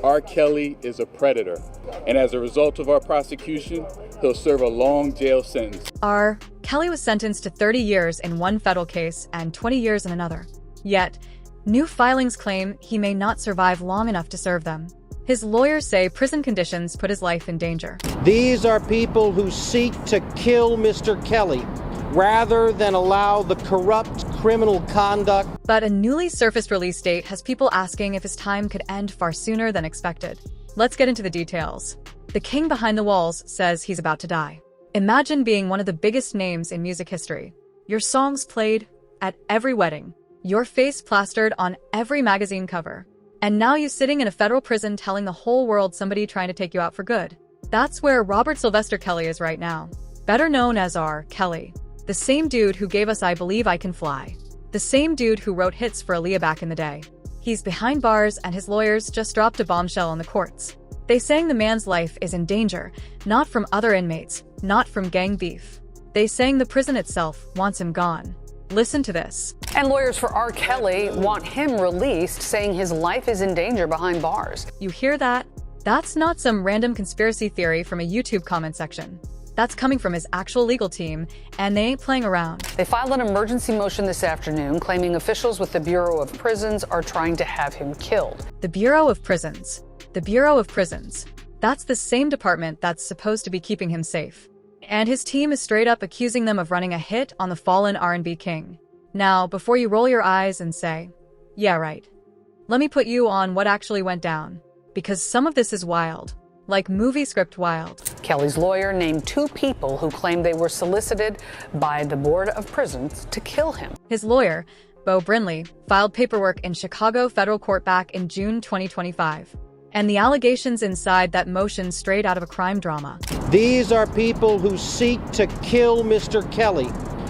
R. Kelly is a predator, and as a result of our prosecution, he'll serve a long jail sentence. R. Kelly was sentenced to 30 years in one federal case and 20 years in another. Yet, new filings claim he may not survive long enough to serve them. His lawyers say prison conditions put his life in danger. These are people who seek to kill Mr. Kelly rather than allow the corrupt criminal conduct. But a newly surfaced release date has people asking if his time could end far sooner than expected. Let's get into the details. The king behind the walls says he's about to die. Imagine being one of the biggest names in music history. Your songs played at every wedding, your face plastered on every magazine cover. And now you're sitting in a federal prison telling the whole world somebody trying to take you out for good. That's where Robert Sylvester Kelly is right now, better known as R. Kelly. The same dude who gave us I Believe I Can Fly. The same dude who wrote hits for Aaliyah back in the day. He's behind bars and his lawyers just dropped a bombshell on the courts. They saying the man's life is in danger, not from other inmates, not from gang beef. They saying the prison itself wants him gone. Listen to this. And lawyers for R. Kelly want him released, saying his life is in danger behind bars. You hear that? That's not some random conspiracy theory from a YouTube comment section. That's coming from his actual legal team, and they ain't playing around. They filed an emergency motion this afternoon, claiming officials with the Bureau of Prisons are trying to have him killed. The Bureau of Prisons. The Bureau of Prisons. That's the same department that's supposed to be keeping him safe. And his team is straight up accusing them of running a hit on the fallen R&B king. Now, before you roll your eyes and say, yeah, right, let me put you on what actually went down. Because some of this is wild. Like movie script wild. Kelly's lawyer named 2 people who claimed they were solicited by the Board of Prisons to kill him. His lawyer, Bo Brinley, filed paperwork in Chicago federal court back in June 2025. And the allegations inside that motion straight out of a crime drama. These are people who seek to kill Mr. Kelly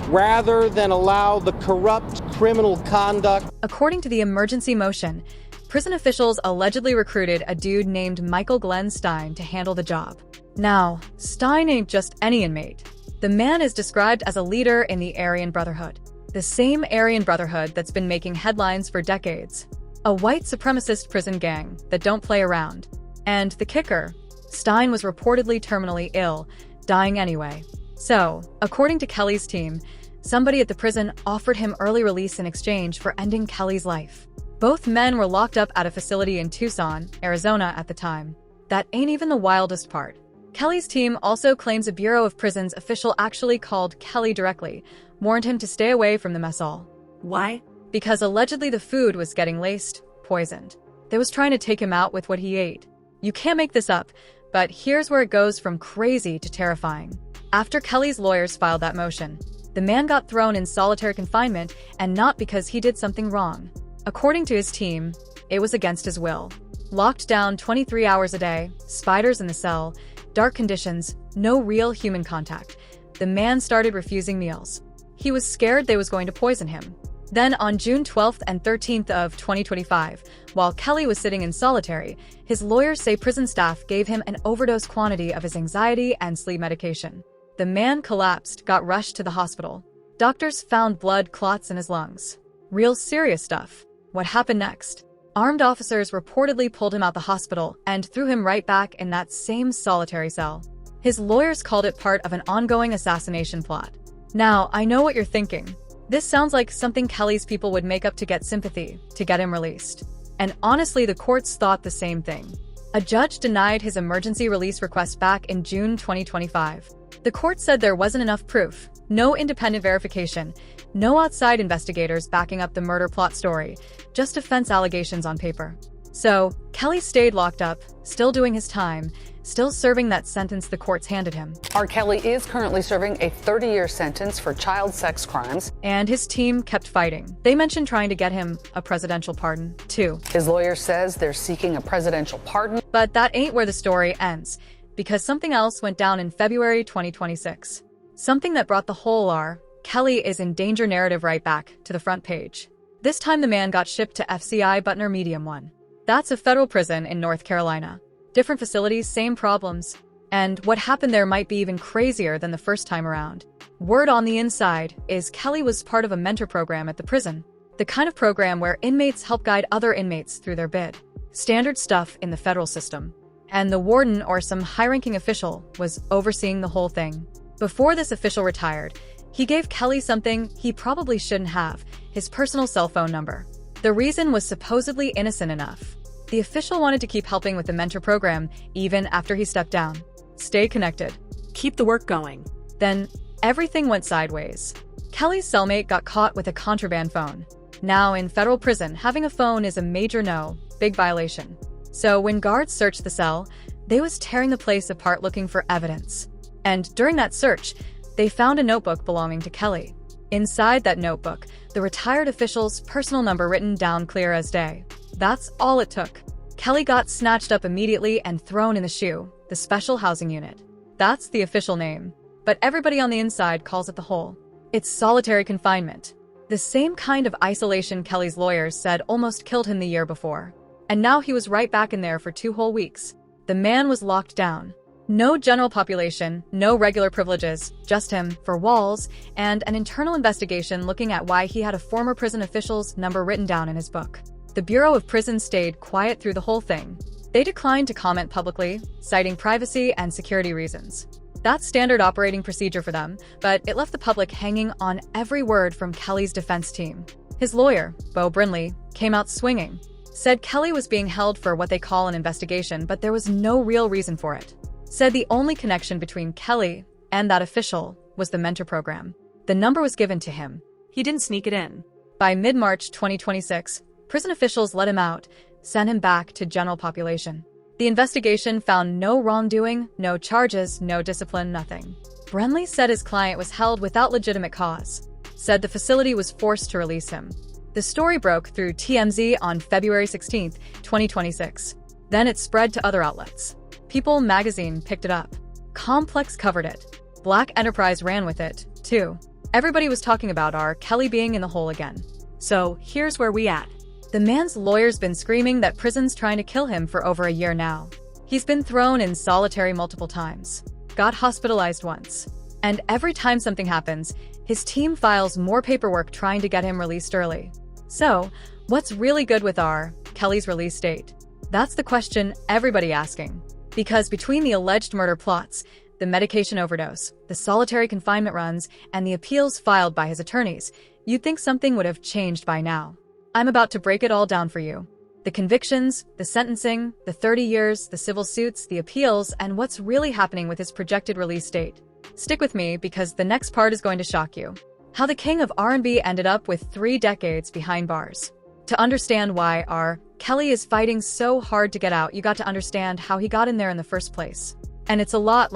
rather than allow the corrupt criminal conduct. According to the emergency motion, prison officials allegedly recruited a dude named Michael Glenn Stein to handle the job. Now, Stein ain't just any inmate. The man is described as a leader in the Aryan Brotherhood. The same Aryan Brotherhood that's been making headlines for decades. A white supremacist prison gang that don't play around. And the kicker, Stein was reportedly terminally ill, dying anyway. So, according to Kelly's team, somebody at the prison offered him early release in exchange for ending Kelly's life. Both men were locked up at a facility in Tucson, Arizona at the time. That ain't even the wildest part. Kelly's team also claims a Bureau of Prisons official actually called Kelly directly, warned him to stay away from the mess hall. Why? Because allegedly the food was getting laced, poisoned. They was trying to take him out with what he ate. You can't make this up, but here's where it goes from crazy to terrifying. After Kelly's lawyers filed that motion, the man got thrown in solitary confinement, and not because he did something wrong. According to his team, it was against his will. Locked down 23 hours a day, spiders in the cell, dark conditions, no real human contact. The man started refusing meals. He was scared they was going to poison him. Then on June 12th and 13th of 2025, while Kelly was sitting in solitary, his lawyers say prison staff gave him an overdose quantity of his anxiety and sleep medication. The man collapsed, got rushed to the hospital. Doctors found blood clots in his lungs. Real serious stuff. What happened next? Armed officers reportedly pulled him out the hospital and threw him right back in that same solitary cell. His lawyers called it part of an ongoing assassination plot. Now, I know what you're thinking. This sounds like something Kelly's people would make up to get sympathy, to get him released. And honestly, the courts thought the same thing. A judge denied his emergency release request back in June 2025. The court said there wasn't enough proof, no independent verification, no outside investigators backing up the murder plot story, just offense allegations on paper. So, Kelly stayed locked up, still doing his time, still serving that sentence the courts handed him. R. Kelly is currently serving a 30-year sentence for child sex crimes. And his team kept fighting. They mentioned trying to get him a presidential pardon, too. His lawyer says they're seeking a presidential pardon. But that ain't where the story ends, because something else went down in February 2026. Something that brought the whole R. Kelly is in danger narrative right back to the front page. This time the man got shipped to FCI Butner Medium 1. That's a federal prison in North Carolina. Different facilities, same problems. And what happened there might be even crazier than the first time around. Word on the inside is Kelly was part of a mentor program at the prison. The kind of program where inmates help guide other inmates through their bid. Standard stuff in the federal system. And the warden or some high-ranking official was overseeing the whole thing. Before this official retired, he gave Kelly something he probably shouldn't have, his personal cell phone number. The reason was supposedly innocent enough. The official wanted to keep helping with the mentor program even after he stepped down. Stay connected. Keep the work going. Then everything went sideways. Kelly's cellmate got caught with a contraband phone. Now in federal prison, having a phone is a major no, big violation. So when guards searched the cell, they was tearing the place apart looking for evidence. And during that search, they found a notebook belonging to Kelly. Inside that notebook, the retired official's personal number written down clear as day. That's all it took. Kelly got snatched up immediately and thrown in the SHU, the Special Housing Unit. That's the official name. But everybody on the inside calls it the hole. It's solitary confinement. The same kind of isolation Kelly's lawyers said almost killed him the year before. And now he was right back in there for 2 whole weeks. The man was locked down. No general population, no regular privileges, just him, 4 walls, and an internal investigation looking at why he had a former prison official's number written down in his book. The Bureau of Prisons stayed quiet through the whole thing. They declined to comment publicly, citing privacy and security reasons. That's standard operating procedure for them, but it left the public hanging on every word from Kelly's defense team. His lawyer, Beau Brindley, came out swinging, said Kelly was being held for what they call an investigation, but there was no real reason for it. Said the only connection between Kelly and that official was the mentor program. The number was given to him. He didn't sneak it in. By mid-March 2026, prison officials let him out, sent him back to general population. The investigation found no wrongdoing, no charges, no discipline, nothing. Brindley said his client was held without legitimate cause. Said the facility was forced to release him. The story broke through TMZ on February 16, 2026. Then it spread to other outlets. People magazine picked it up. Complex covered it. Black Enterprise ran with it, too. Everybody was talking about R. Kelly being in the hole again. So, here's where we at. The man's lawyer's been screaming that prison's trying to kill him for over a year now. He's been thrown in solitary multiple times. Got hospitalized once. And every time something happens, his team files more paperwork trying to get him released early. So, what's really good with R. Kelly's release date? That's the question everybody asking. Because between the alleged murder plots, the medication overdose, the solitary confinement runs, and the appeals filed by his attorneys, you'd think something would have changed by now. I'm about to break it all down for you. The convictions, the sentencing, the 30 years, the civil suits, the appeals, and what's really happening with his projected release date. Stick with me because the next part is going to shock you. How the king of R&B ended up with 3 decades behind bars. To understand why R. Kelly is fighting so hard to get out, you got to understand how he got in there in the first place. And it's a lot.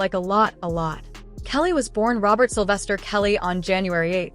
Kelly was born Robert Sylvester Kelly on January 8,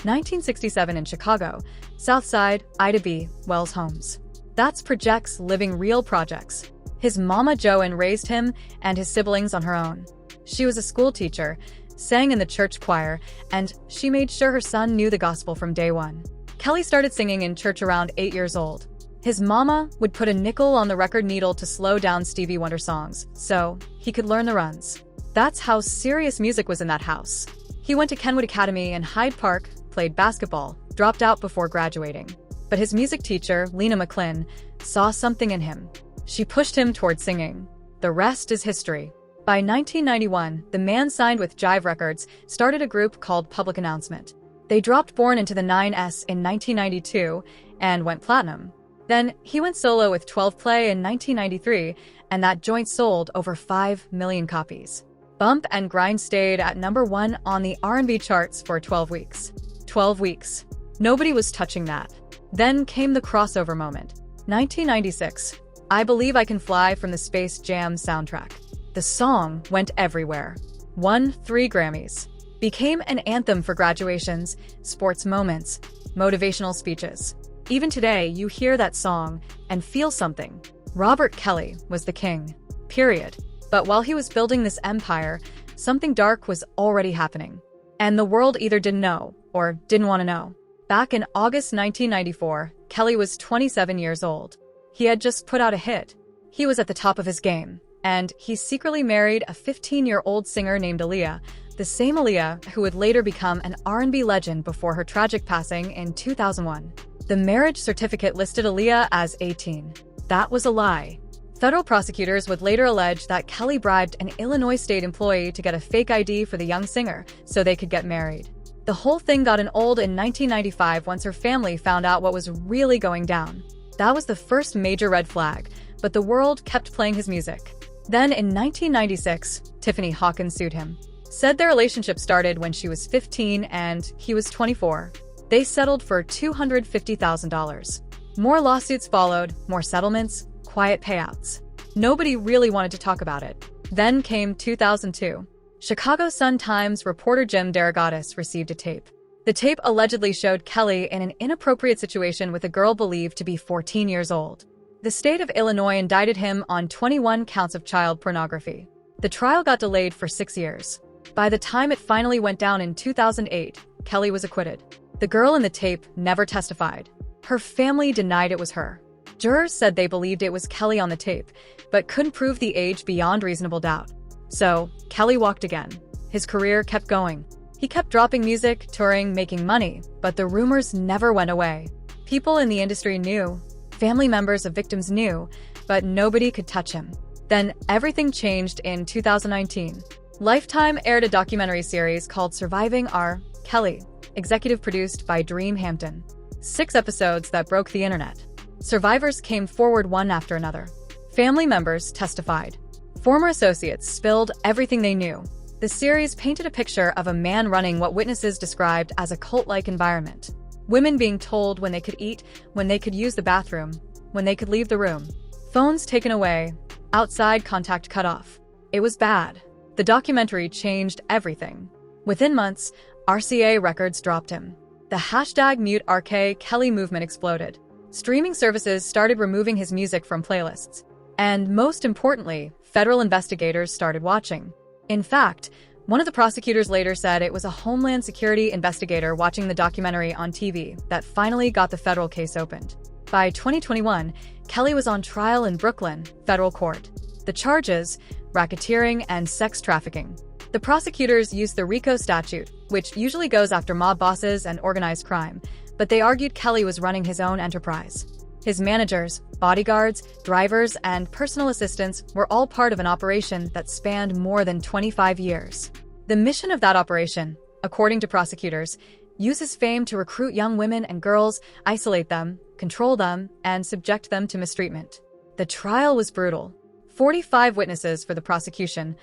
1967 in Chicago, South Side, Ida B. Wells Homes. That's projects living real projects. His mama Joan raised him and his siblings on her own. She was a school teacher, sang in the church choir, and she made sure her son knew the gospel from day one. Kelly started singing in church around 8 years old. His mama would put a nickel on the record needle to slow down Stevie Wonder songs, so he could learn the runs. That's how serious music was in that house. He went to Kenwood Academy in Hyde Park, played basketball, dropped out before graduating. But his music teacher, Lena McClin, saw something in him. She pushed him toward singing. The rest is history. By 1991, the man signed with Jive Records, started a group called Public Announcement. They dropped Born into the 9S in 1992 and went platinum. Then he went solo with 12 Play in 1993, and that joint sold over 5 million copies. Bump and Grind stayed at #1 on the R&B charts for 12 weeks. 12 weeks. Nobody was touching that. Then came the crossover moment. 1996. I Believe I Can Fly from the Space Jam soundtrack. The song went everywhere. Won 3 Grammys. Became an anthem for graduations, sports moments, motivational speeches. Even today, you hear that song and feel something. Robert Kelly was the king. Period. But while he was building this empire, something dark was already happening. And the world either didn't know or didn't want to know. Back in August 1994, Kelly was 27 years old. He had just put out a hit. He was at the top of his game. And he secretly married a 15-year-old singer named Aaliyah, the same Aaliyah who would later become an R&B legend before her tragic passing in 2001. The marriage certificate listed Aaliyah as 18. that was a lie. Federal prosecutors would later allege that Kelly bribed an Illinois state employee to get a fake ID for the young singer so they could get married. The whole thing got old in 1995 once her family found out what was really going down. That was the first major red flag, but the world kept playing his music. Then in 1996, Tiffany Hawkins sued him. Said their relationship started when she was 15 and he was 24. They settled for $250,000. More lawsuits followed, more settlements, quiet payouts. Nobody really wanted to talk about it. Then came 2002. Chicago Sun-Times reporter Jim Derogatis received a tape. The tape allegedly showed Kelly in an inappropriate situation with a girl believed to be 14 years old. The state of Illinois indicted him on 21 counts of child pornography. The trial got delayed for 6 years. By the time it finally went down in 2008, Kelly was acquitted. The girl in the tape never testified. Her family denied it was her. Jurors said they believed it was Kelly on the tape, but couldn't prove the age beyond reasonable doubt. So, Kelly walked again. His career kept going. He kept dropping music, touring, making money, but the rumors never went away. People in the industry knew, family members of victims knew, but nobody could touch him. Then everything changed in 2019. Lifetime aired a documentary series called Surviving R. Kelly, executive produced by Dream Hampton. 6 episodes that broke the internet. Survivors came forward one after another. Family members testified. Former associates spilled everything they knew. The series painted a picture of a man running what witnesses described as a cult-like environment. Women being told when they could eat, when they could use the bathroom, when they could leave the room. Phones taken away, outside contact cut off. It was bad. The documentary changed everything. Within months, RCA Records dropped him. The hashtag #MuteRK movement exploded. Streaming services started removing his music from playlists. And most importantly, federal investigators started watching. In fact, one of the prosecutors later said it was a Homeland Security investigator watching the documentary on TV that finally got the federal case opened. By 2021, Kelly was on trial in Brooklyn, federal court. The charges: racketeering and sex trafficking. The prosecutors used the RICO statute, which usually goes after mob bosses and organized crime, but they argued Kelly was running his own enterprise. His managers, bodyguards, drivers, and personal assistants were all part of an operation that spanned more than 25 years. The mission of that operation, according to prosecutors, uses fame to recruit young women and girls, isolate them, control them, and subject them to mistreatment. The trial was brutal. 45 witnesses for the prosecution,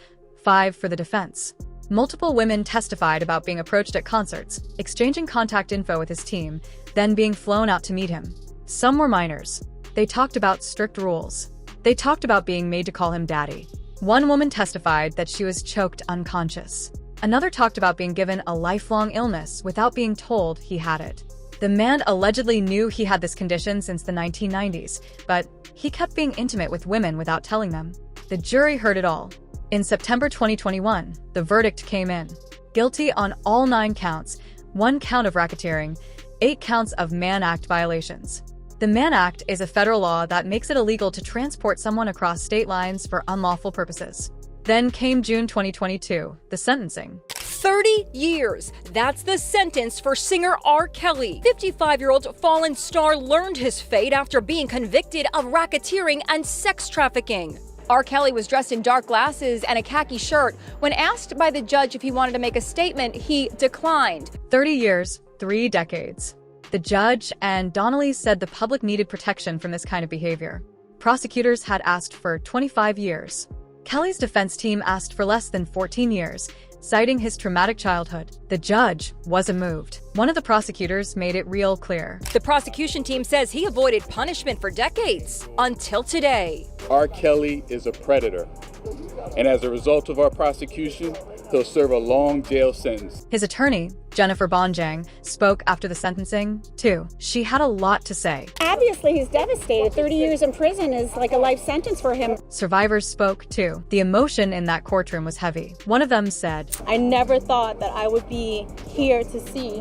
5 for the defense. Multiple women testified about being approached at concerts, exchanging contact info with his team, then being flown out to meet him. Some were minors. They talked about strict rules. They talked about being made to call him daddy. One woman testified that she was choked unconscious. Another talked about being given a lifelong illness without being told he had it. The man allegedly knew he had this condition since the 1990s, but he kept being intimate with women without telling them. The jury heard it all. In September 2021, the verdict came in. Guilty on all 9 counts, 1 count of racketeering, 8 counts of Mann Act violations. The Mann Act is a federal law that makes it illegal to transport someone across state lines for unlawful purposes. Then came June 2022, the sentencing. 30 years. That's the sentence for singer R. Kelly. 55-year-old fallen star learned his fate after being convicted of racketeering and sex trafficking. R. Kelly was dressed in dark glasses and a khaki shirt. When asked by the judge if he wanted to make a statement, he declined. 30 years, 3 decades. The judge and Donnelly said the public needed protection from this kind of behavior. Prosecutors had asked for 25 years. Kelly's defense team asked for less than 14 years, citing his traumatic childhood. The judge wasn't moved. One of the prosecutors made it real clear. The prosecution team says he avoided punishment for decades, until today. R. Kelly is a predator, and as a result of our prosecution, he'll serve a long jail sentence. His attorney, Jennifer Bonjang, spoke after the sentencing, too. She had a lot to say. Obviously, he's devastated. 30 years in prison is like a life sentence for him. Survivors spoke, too. The emotion in that courtroom was heavy. One of them said, I never thought that I would be here to see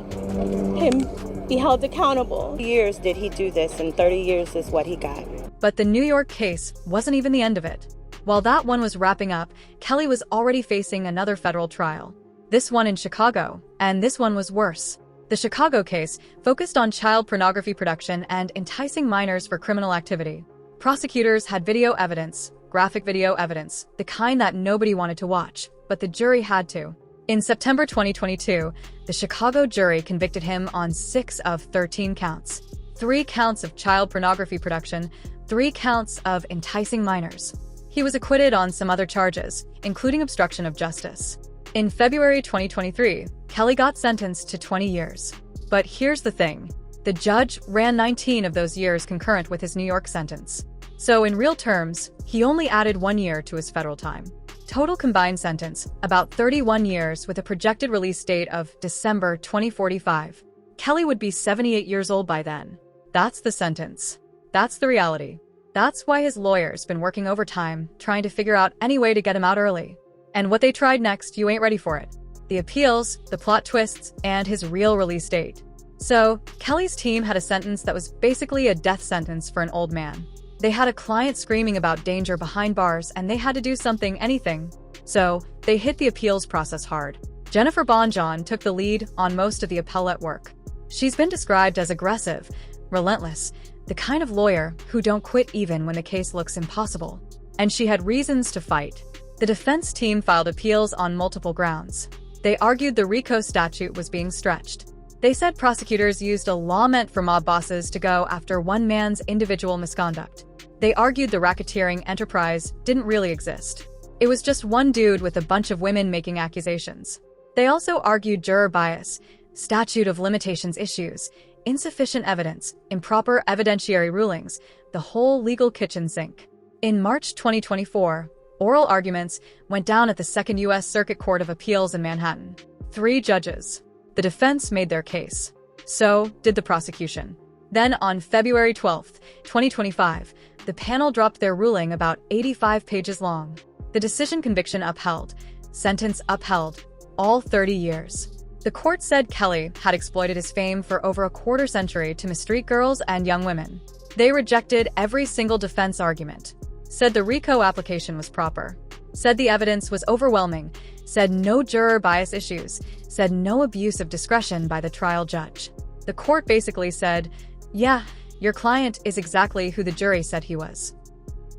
him be held accountable. Years did he do this, and 30 years is what he got. But the New York case wasn't even the end of it. While that one was wrapping up, Kelly was already facing another federal trial. This one in Chicago, and this one was worse. The Chicago case focused on child pornography production and enticing minors for criminal activity. Prosecutors had video evidence, graphic video evidence, the kind that nobody wanted to watch, but the jury had to. In September 2022, the Chicago jury convicted him on 6 of 13 counts. 3 counts of child pornography production, 3 counts of enticing minors. He was acquitted on some other charges, including obstruction of justice. In February 2023, Kelly got sentenced to 20 years. But here's the thing. The judge ran 19 of those years concurrent with his New York sentence. So in real terms, he only added 1 year to his federal time. Total combined sentence, about 31 years with a projected release date of December 2045. Kelly would be 78 years old by then. That's the sentence. That's the reality. That's why his lawyer's been working overtime, trying to figure out any way to get him out early. And what they tried next, you ain't ready for it. The appeals, the plot twists, and his real release date. So, Kelly's team had a sentence that was basically a death sentence for an old man. They had a client screaming about danger behind bars and they had to do something, anything. So, they hit the appeals process hard. Jennifer Bonjon took the lead on most of the appellate work. She's been described as aggressive, relentless, the kind of lawyer who don't quit even when the case looks impossible. And she had reasons to fight. The defense team filed appeals on multiple grounds. They argued the RICO statute was being stretched. They said prosecutors used a law meant for mob bosses to go after one man's individual misconduct. They argued the racketeering enterprise didn't really exist. It was just one dude with a bunch of women making accusations. They also argued juror bias, statute of limitations issues, insufficient evidence, improper evidentiary rulings, the whole legal kitchen sink. In March 2024, oral arguments went down at the Second U.S. Circuit Court of Appeals in Manhattan. 3 judges. The defense made their case. So did the prosecution. Then on February 12, 2025, the panel dropped their ruling about 85 pages long. The decision: conviction upheld, sentence upheld, all 30 years. The court said Kelly had exploited his fame for over a quarter century to mistreat girls and young women. They rejected every single defense argument, said the RICO application was proper, said the evidence was overwhelming, said no juror bias issues, said no abuse of discretion by the trial judge. The court basically said, yeah, your client is exactly who the jury said he was.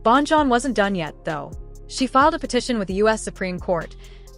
Bonjon wasn't done yet, though. She filed a petition with the U.S. Supreme Court,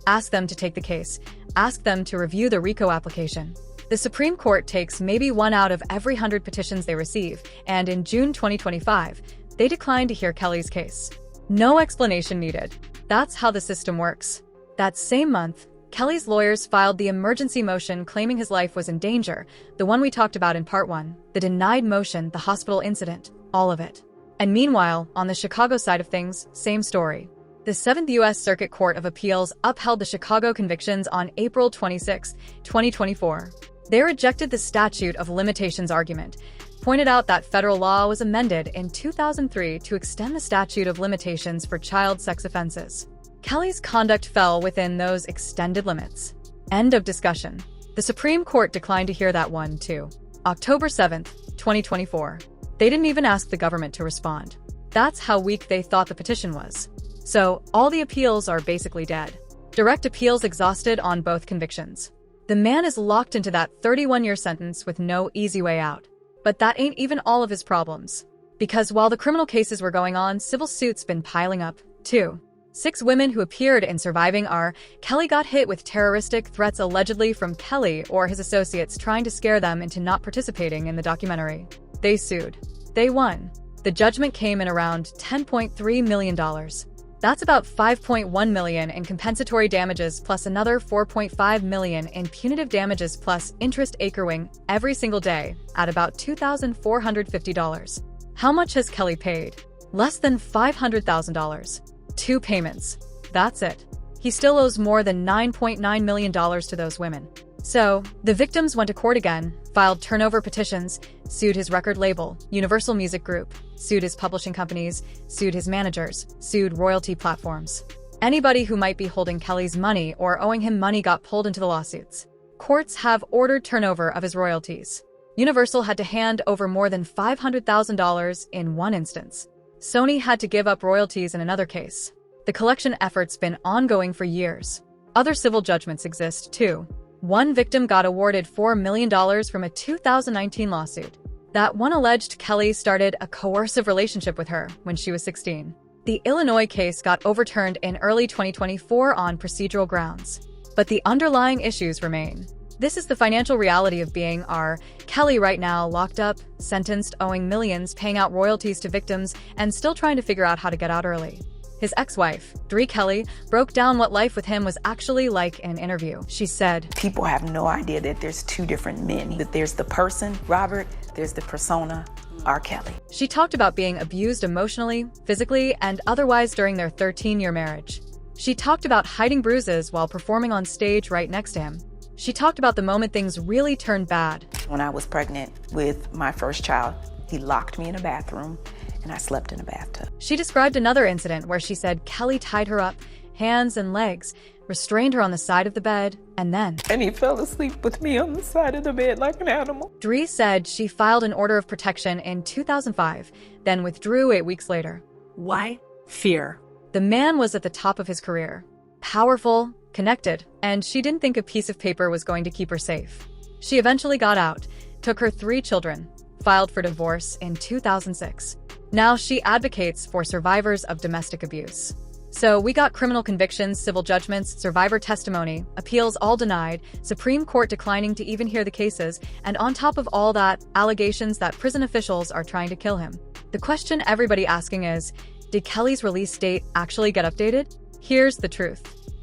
asked them to take the case, asked them to review the RICO application. The Supreme Court takes maybe 1 out of every 100 petitions they receive, and in June 2025, they declined to hear Kelly's case. No explanation needed. That's how the system works. That same month, Kelly's lawyers filed the emergency motion claiming his life was in danger, the one we talked about in Part 1, the denied motion, the hospital incident, all of it. And meanwhile, on the Chicago side of things, same story. The 7th U.S. Circuit Court of Appeals upheld the Chicago convictions on April 26, 2024. They rejected the statute of limitations argument, pointed out that federal law was amended in 2003 to extend the statute of limitations for child sex offenses. Kelly's conduct fell within those extended limits. End of discussion. The Supreme Court declined to hear that one, too. October 7, 2024. They didn't even ask the government to respond. That's how weak they thought the petition was. So, all the appeals are basically dead. Direct appeals exhausted on both convictions. The man is locked into that 31-year sentence with no easy way out. But that ain't even all of his problems. Because while the criminal cases were going on, civil suits been piling up, too. 6 women who appeared in Surviving Are Kelly got hit with terroristic threats allegedly from Kelly or his associates trying to scare them into not participating in the documentary. They sued. They won. The judgment came in around $10.3 million. That's about $5.1 million in compensatory damages plus another $4.5 million in punitive damages plus interest accruing every single day at about $2,450. How much has Kelly paid? Less than $500,000. 2 payments. That's it. He still owes more than $9.9 million to those women. So, the victims went to court again, filed turnover petitions, sued his record label, Universal Music Group, sued his publishing companies, sued his managers, sued royalty platforms. Anybody who might be holding Kelly's money or owing him money got pulled into the lawsuits. Courts have ordered turnover of his royalties. Universal had to hand over more than $500,000 in one instance. Sony had to give up royalties in another case. The collection effort's been ongoing for years. Other civil judgments exist, too. One victim got awarded $4 million from a 2019 lawsuit. that one alleged Kelly started a coercive relationship with her when she was 16. The Illinois case got overturned in early 2024 on procedural grounds. But the underlying issues remain. This is the financial reality of being R. Kelly right now, locked up, sentenced, owing millions, paying out royalties to victims, and still trying to figure out how to get out early. His ex-wife, Dree Kelly, broke down what life with him was actually like in an interview. She said, "People have no idea that there's two different men. That there's the person, Robert, there's the persona, R. Kelly." She talked about being abused emotionally, physically, and otherwise during their 13-year marriage. She talked about hiding bruises while performing on stage right next to him. She talked about the moment things really turned bad. When I was pregnant with my first child, he locked me in a bathroom and I slept in a bathtub. She described another incident where she said Kelly tied her up, hands and legs, restrained her on the side of the bed, and then... And he fell asleep with me on the side of the bed like an animal. Dree said she filed an order of protection in 2005, then withdrew 8 weeks later. Why? Fear. The man was at the top of his career. Powerful, connected, and she didn't think a piece of paper was going to keep her safe. She eventually got out, took her 3 children, filed for divorce in 2006. Now she advocates for survivors of domestic abuse. So we got criminal convictions, civil judgments, survivor testimony, appeals all denied, Supreme Court declining to even hear the cases, and on top of all that, allegations that prison officials are trying to kill him. The question everybody asking is, did Kelly's release date actually get updated? Here's the truth.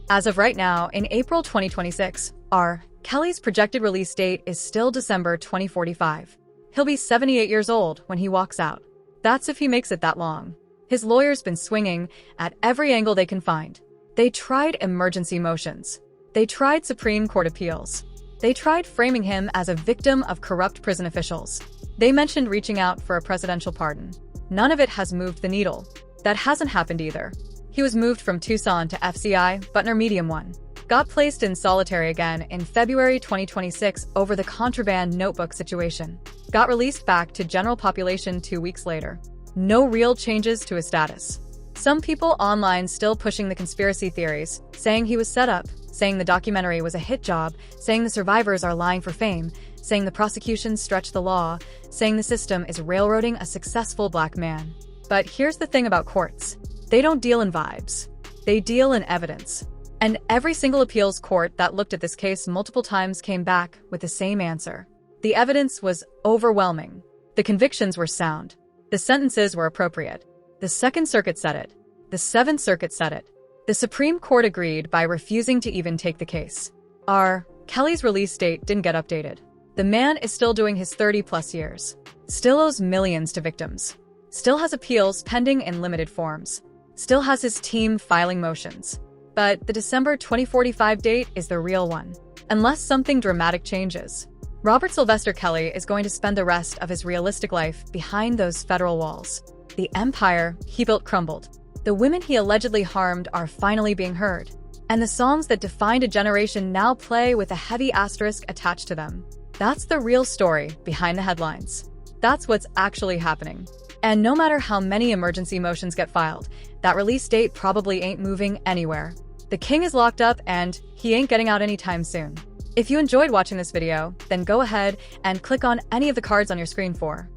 As of right now, in April 2026, R. Kelly's projected release date is still December 2045. He'll be 78 years old when he walks out. That's if he makes it that long. His lawyer's been swinging at every angle they can find. They tried emergency motions. They tried Supreme Court appeals. They tried framing him as a victim of corrupt prison officials. They mentioned reaching out for a presidential pardon. None of it has moved the needle. That hasn't happened either. He was moved from Tucson to FCI, Butner Medium 1. Got placed in solitary again in February 2026 over the contraband notebook situation. Got released back to general population 2 weeks later. No real changes to his status. Some people online still pushing the conspiracy theories, saying he was set up, saying the documentary was a hit job, saying the survivors are lying for fame, saying the prosecution stretched the law, saying the system is railroading a successful black man. But here's the thing about courts. They don't deal in vibes. They deal in evidence. And every single appeals court that looked at this case multiple times came back with the same answer. The evidence was overwhelming. The convictions were sound. The sentences were appropriate. The Second Circuit said it. The Seventh Circuit said it. The Supreme Court agreed by refusing to even take the case. R. Kelly's release date didn't get updated. The man is still doing his 30-plus years. Still owes millions to victims. Still has appeals pending in limited forms. Still has his team filing motions. But the December 2045 date is the real one. Unless something dramatic changes. Robert Sylvester Kelly is going to spend the rest of his realistic life behind those federal walls. The empire he built crumbled. The women he allegedly harmed are finally being heard. And the songs that defined a generation now play with a heavy asterisk attached to them. That's the real story behind the headlines. That's what's actually happening. And no matter how many emergency motions get filed, that release date probably ain't moving anywhere. The king is locked up and he ain't getting out anytime soon. If you enjoyed watching this video, then go ahead and click on any of the cards on your screen for